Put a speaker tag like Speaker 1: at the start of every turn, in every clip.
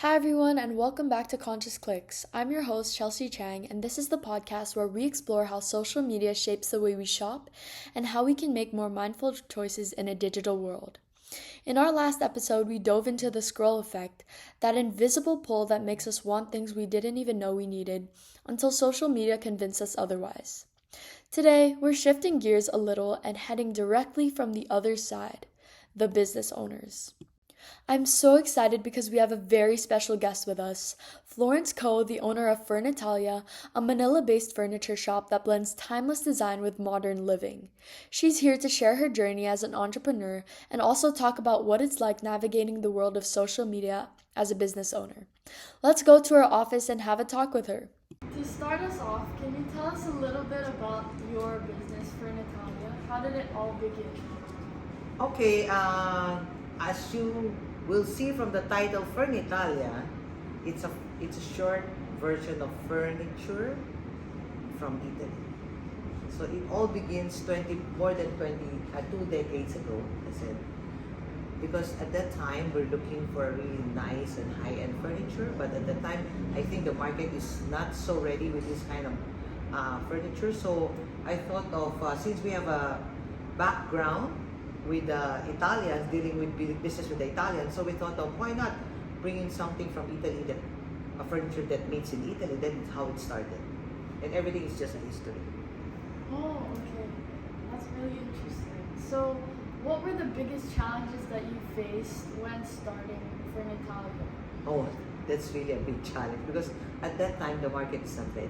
Speaker 1: Hi, everyone, and welcome back to Conscious Clicks. I'm your host, Chelsea Chang, and this is the podcast where we explore how social media shapes the way we shop and how we can make more mindful choices in a digital world. In our last episode, we dove into the scroll effect, that invisible pull that makes us want things we didn't even know we needed until social media convinced us otherwise. Today, we're shifting gears a little and heading directly from the other side, the business owners. I'm so excited because we have a very special guest with us, Florence Ko, the owner of Furnitalia, a Manila-based furniture shop that blends timeless design with modern living. She's here to share her journey as an entrepreneur and also talk about what it's like navigating the world of social media as a business owner. Let's go to her office and have a talk with her. To start us off, can you tell us a little bit about your business, Furnitalia? How did it all begin?
Speaker 2: Okay, as you will see from the title Furnitalia, it's a it's a short version of furniture from Italy. So it all begins 2 decades ago, I said, because at that time we're looking for a really nice and high-end furniture, but at that time I think the market is not so ready with this kind of furniture. So I thought of since we have a background with the Italians, dealing with business with the Italians, so we thought of why not bringing something from Italy, that a furniture that makes in Italy. That's how it started, and everything is just a history.
Speaker 1: Oh, okay. That's really interesting. So, what were the biggest challenges that you faced when starting Furnitalia?
Speaker 2: Oh, that's really a big challenge because at that time the market is not ready.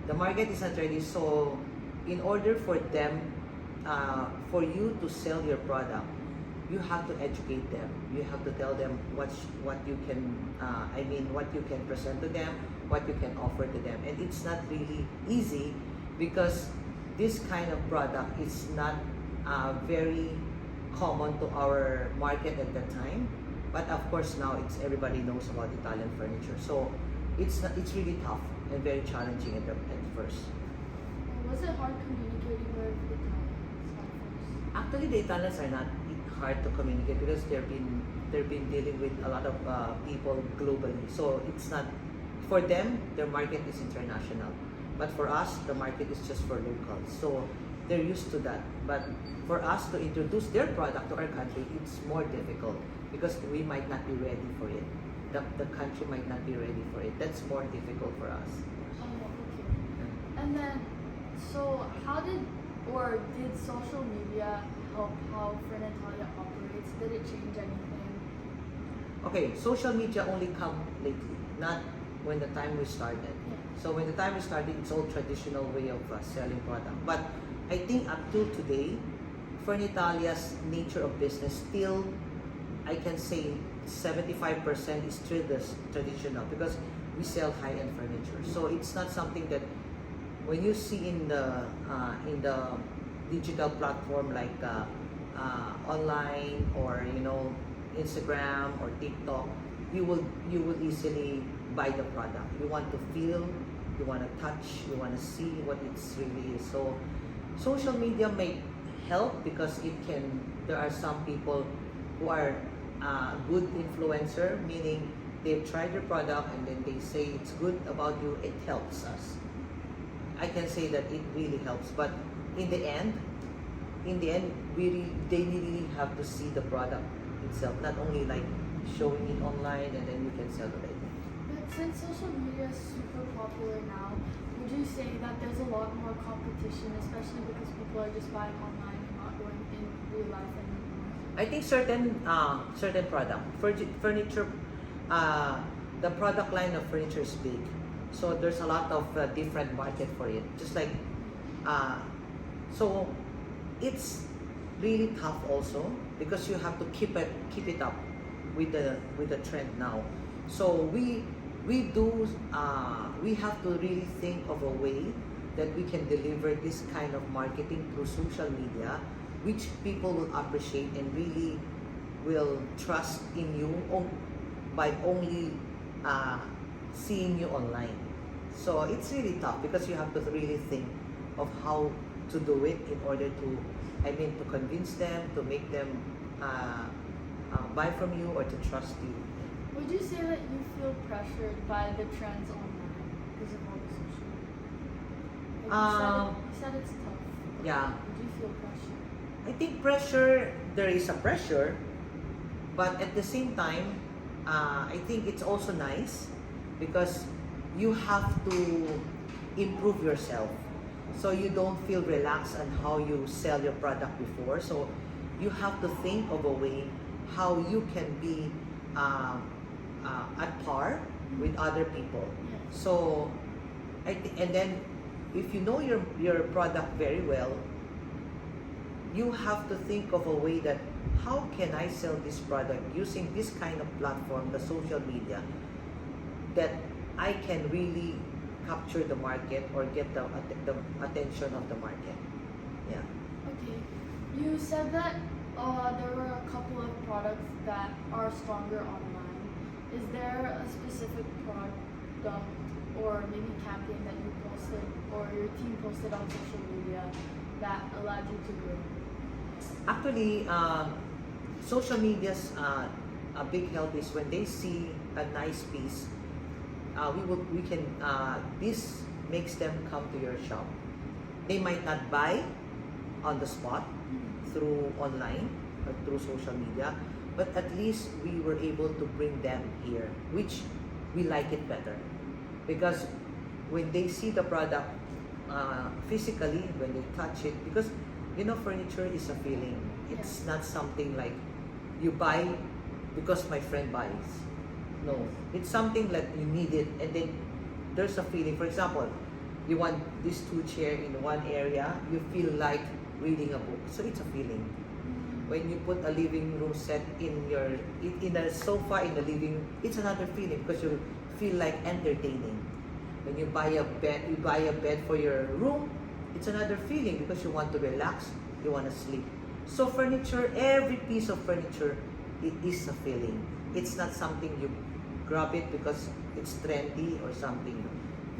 Speaker 2: The market is not ready, so in order for them, for you to sell your product, you have to educate them. You have to tell them what you can, what you can present to them, what you can offer to them, and it's not really easy because this kind of product is not very common to our market at that time. But of course now everybody knows about Italian furniture, so it's really tough and very challenging at first.
Speaker 1: Was it hard communicating with Italians at first?
Speaker 2: Actually, the Italians are not hard to communicate because they've been dealing with a lot of people globally. So it's not for them. Their market is international, but for us, the market is just for locals. So they're used to that. But for us to introduce their product to our country, it's more difficult because we might not be ready for it. The country might not be ready for it. That's more difficult for us.
Speaker 1: Oh, okay. And then, so how did social media help how Furnitalia operates? Did it change anything?
Speaker 2: Okay, social media only come lately, not when the time we started.
Speaker 1: Yeah.
Speaker 2: So when the time we started, it's all traditional way of selling product. But I think up to today, Furnitalia's nature of business still, I can say 75% is still traditional because we sell high-end furniture. So it's not something that when you see in the digital platform like online or Instagram or TikTok, you will easily buy the product. You want to feel, you want to touch, you want to see what it's really is. So social media may help because there are some people who are good influencer, meaning they've tried your product and then they say it's good about you. It helps us. I can say that it really helps, but in the end, they really have to see the product itself, not only like showing it online and then you can sell it.
Speaker 1: But since social media is super popular now, would you say that there's a lot more competition, especially because people are just buying online and not going in real life anymore?
Speaker 2: I think certain product furniture, the product line of furniture is big, so there's a lot of different market for it. Just like so, it's really tough also because you have to keep it up with the trend now. So we have to really think of a way that we can deliver this kind of marketing through social media, which people will appreciate and really will trust in you by only seeing you online. So it's really tough because you have to really think of how to do it in order to, to convince them, to make them buy from you or to trust you.
Speaker 1: Would you say that you feel pressured by the trends online because of all the social media? You said it's tough.
Speaker 2: Yeah.
Speaker 1: Did you feel pressure?
Speaker 2: I think pressure, there is a pressure, but at the same time, I think it's also nice because you have to improve yourself. So you don't feel relaxed on how you sell your product before. So you have to think of a way how you can be at par with other people.
Speaker 1: Yes.
Speaker 2: So and then if you know your product very well, you have to think of a way that how can I sell this product using this kind of platform, the social media, that I can really capture the market or get the attention of the market. Yeah.
Speaker 1: Okay. You said that there were a couple of products that are stronger online. Is there a specific product or maybe campaign that you posted or your team posted on social media that allowed you to grow?
Speaker 2: Actually, social media's a big help is when they see a nice piece, we can this makes them come to your shop. They might not buy on the spot through online or through social media, but at least we were able to bring them here, which we like it better because when they see the product physically, when they touch it, because furniture is a feeling. It's not something like you buy because my friend buys. No, it's something like you need it, and then there's a feeling. For example, you want these two chairs in one area, you feel like reading a book. So it's a feeling. When you put a living room set in a sofa in the living room, it's another feeling because you feel like entertaining. When you buy a bed for your room, it's another feeling because you want to relax, you want to sleep. So furniture, every piece of furniture, it is a feeling. It's not something you grab it because it's trendy or something.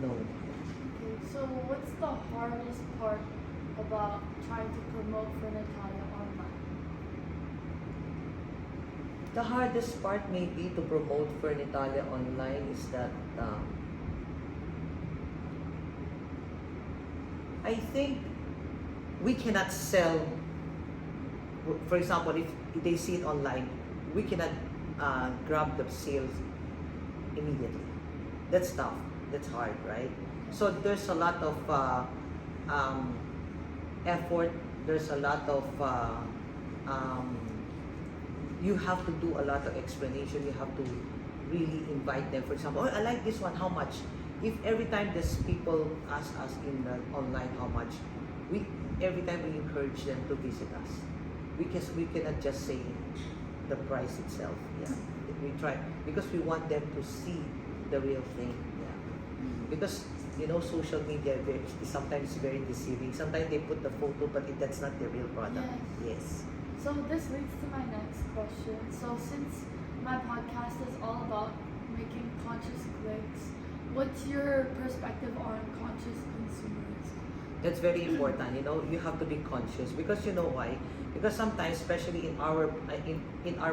Speaker 2: No.
Speaker 1: Okay, so what's the hardest part about trying to promote Furnitalia online?
Speaker 2: The hardest part maybe to promote Furnitalia online is that I think we cannot sell, for example, if they see it online, we cannot grab the sales immediately. That's tough. That's hard, right? So there's a lot of effort. There's a lot of you have to do a lot of explanation. You have to really invite them. For example, oh, I like this one. How much? If every time there's people ask us in the online how much, every time we encourage them to visit us. We cannot just say the price itself. Yeah, we try because we want them to see the real thing. Yeah, because social media is sometimes very deceiving. Sometimes they put the photo, but that's not the real product. Yes.
Speaker 1: So this leads to my next question. So since my podcast is all about making conscious clicks, what's your perspective on conscious consumers?
Speaker 2: That's very important. You have to be conscious because you know why? Because sometimes, especially in our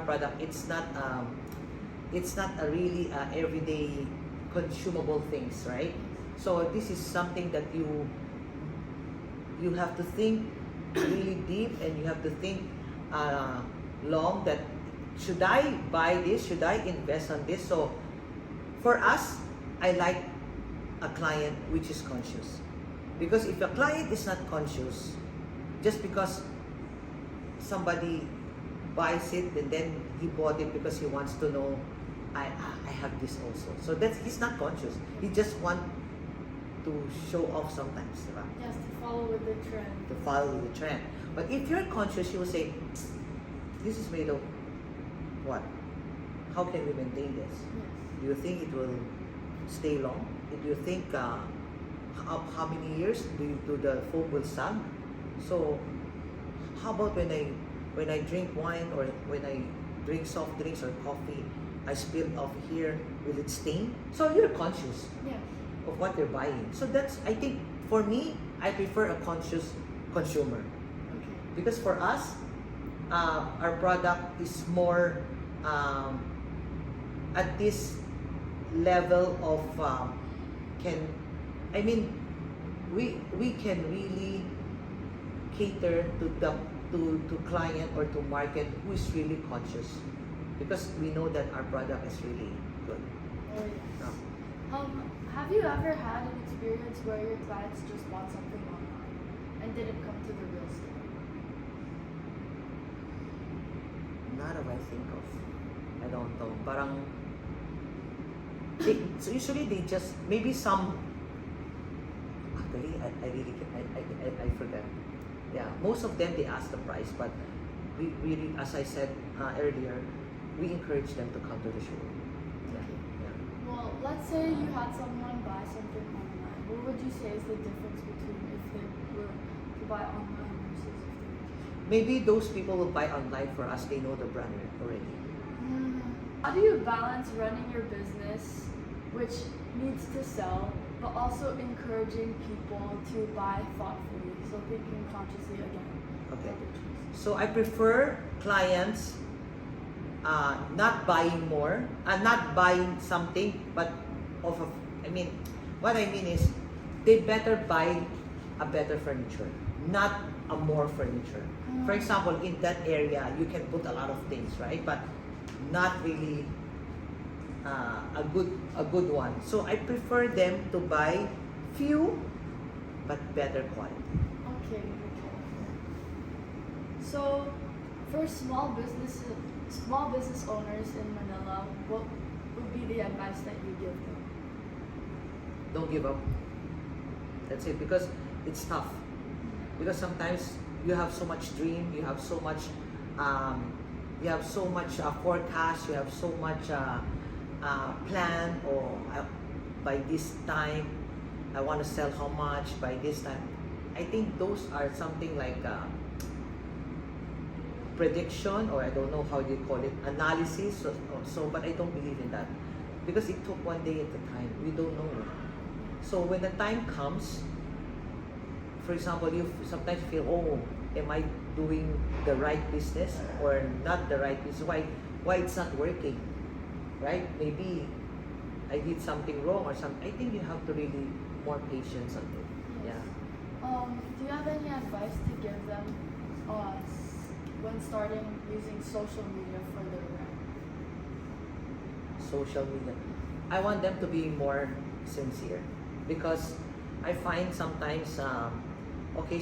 Speaker 2: product, it's not a really everyday consumable things, right? So this is something that you have to think really deep, and you have to think long. That should I buy this? Should I invest on this? So for us, I like a client which is conscious. Because if a client is not conscious, just because somebody buys it and then he bought it because he wants to know, I have this also. So he's not conscious. He just want to show off sometimes, right?
Speaker 1: Yes, to follow with the trend.
Speaker 2: To follow the trend. But if you're conscious, you will say, this is made of what? How can we maintain this?
Speaker 1: Yes.
Speaker 2: Do you think it will stay long? Do you think how many years do the foam will sag? So how about when I drink wine or when I drink soft drinks or coffee, I spill off here, will it stain? So you're conscious of what you're buying. So that's, I think, for me, I prefer a conscious consumer.
Speaker 1: Okay.
Speaker 2: Because for us, our product is more at this level of can I mean we can really cater to the to client or to market who is really conscious, because we know that our product is really good.
Speaker 1: Oh, yes.
Speaker 2: No.
Speaker 1: Have you ever had an experience where your clients just bought something online and didn't come to the real store?
Speaker 2: Not that I think of. I don't know. Parang so usually they just maybe some. Actually, I really I forget. Yeah, most of them they ask the price, but we really, as I said earlier, we encourage them to come to the show. Yeah, yeah.
Speaker 1: Well, let's say you had someone buy something online. What would you say is the difference between if they were to buy online versus if they were to
Speaker 2: Maybe those people will buy online for us. They know the brand already.
Speaker 1: How do you balance running your business, which needs to sell, but also encouraging people to buy thoughtfully, so thinking consciously again?
Speaker 2: Okay.
Speaker 1: about their choices?
Speaker 2: So I prefer clients not buying more, not buying something, but I mean, what I mean is, they better buy a better furniture, not a more furniture. For example, in that area, you can put a lot of things, right? But not really a good one. So I prefer them to buy few, but better quality.
Speaker 1: Okay. So, for small business owners in Manila, what would be the advice that you give them?
Speaker 2: Don't give up. That's it, because it's tough. Because sometimes you have so much dream, you have so much forecast, you have so much plan, or by this time I want to sell how much by this time. I think those are something like prediction, or I don't know how you call it, analysis. So but I don't believe in that, because it took one day at a time. We don't know. So when the time comes, for example, you sometimes feel, oh, am I doing the right business or not the right business? Why it's not working, right? Maybe I did something wrong or something. I think you have to really more patience on it.
Speaker 1: Yes.
Speaker 2: Yeah.
Speaker 1: Do you have any advice to give them when starting using social media for their brand?
Speaker 2: Social media. I want them to be more sincere, because I find sometimes,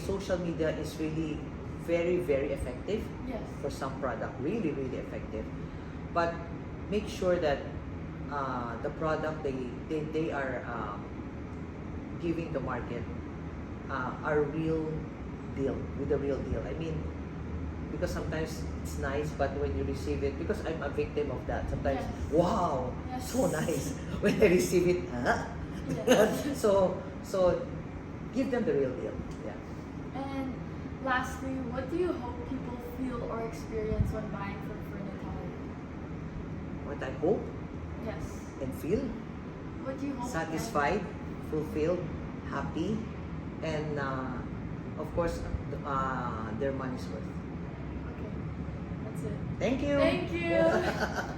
Speaker 2: social media is really very, very effective
Speaker 1: Yes.
Speaker 2: for some product, really, really effective. But make sure that the product they are giving the market are real deal, with the real deal. I mean, because sometimes it's nice, but when you receive it, because I'm a victim of that. Sometimes,
Speaker 1: Yes.
Speaker 2: wow,
Speaker 1: Yes.
Speaker 2: so nice. When I receive it, huh?
Speaker 1: Yes.
Speaker 2: so give them the real deal. Yeah.
Speaker 1: And lastly, what do you hope people feel or experience when buying from Furnitalia?
Speaker 2: What I hope
Speaker 1: Yes.
Speaker 2: and feel,
Speaker 1: What do you hope?
Speaker 2: satisfied, fulfilled, happy, and of course, their money's worth.
Speaker 1: Okay. That's it.
Speaker 2: Thank you.
Speaker 1: Thank you.